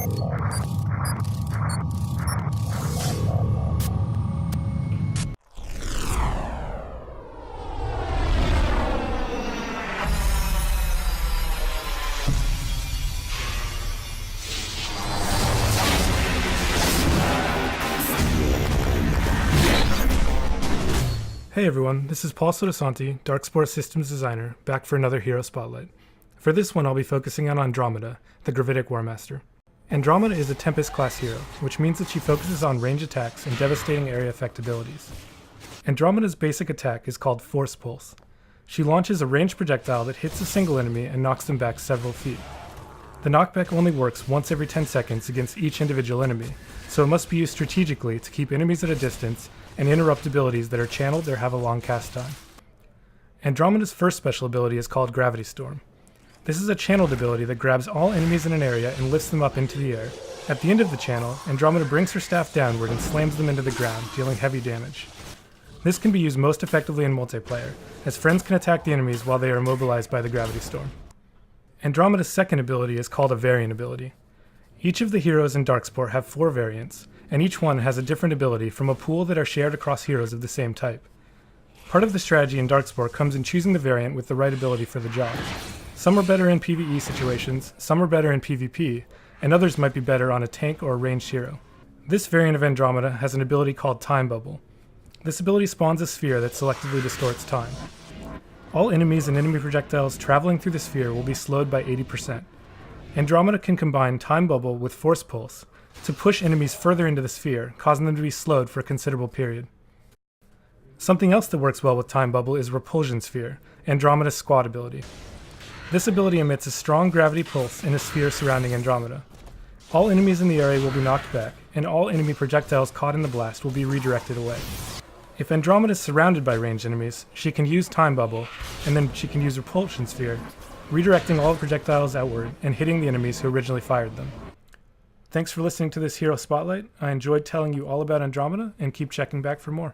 Hey everyone, this is Paul Sotosanti, Darkspore Systems Designer, back for another Hero Spotlight. For this one I'll be focusing on Andromeda, the Gravitic Warmaster. Andromeda is a Tempest class hero, which means that she focuses on range attacks and devastating area effect abilities. Andromeda's basic attack is called Force Pulse. She launches a ranged projectile that hits a single enemy and knocks them back several feet. The knockback only works once every 10 seconds against each individual enemy, so it must be used strategically to keep enemies at a distance and interrupt abilities that are channeled or have a long cast time. Andromeda's first special ability is called Gravity Storm. This is a channeled ability that grabs all enemies in an area and lifts them up into the air. At the end of the channel, Andromeda brings her staff downward and slams them into the ground, dealing heavy damage. This can be used most effectively in multiplayer, as friends can attack the enemies while they are immobilized by the Gravity Storm. Andromeda's second ability is called a Variant ability. Each of the heroes in Darkspore have 4 variants, and each one has a different ability from a pool that are shared across heroes of the same type. Part of the strategy in Darkspore comes in choosing the variant with the right ability for the job. Some are better in PvE situations, some are better in PvP, and others might be better on a tank or a ranged hero. This variant of Andromeda has an ability called Time Bubble. This ability spawns a sphere that selectively distorts time. All enemies and enemy projectiles traveling through the sphere will be slowed by 80%. Andromeda can combine Time Bubble with Force Pulse to push enemies further into the sphere, causing them to be slowed for a considerable period. Something else that works well with Time Bubble is Repulsion Sphere, Andromeda's squad ability. This ability emits a strong gravity pulse in a sphere surrounding Andromeda. All enemies in the area will be knocked back, and all enemy projectiles caught in the blast will be redirected away. If Andromeda is surrounded by ranged enemies, she can use Time Bubble, and then she can use Repulsion Sphere, redirecting all projectiles outward and hitting the enemies who originally fired them. Thanks for listening to this Hero Spotlight. I enjoyed telling you all about Andromeda, and keep checking back for more.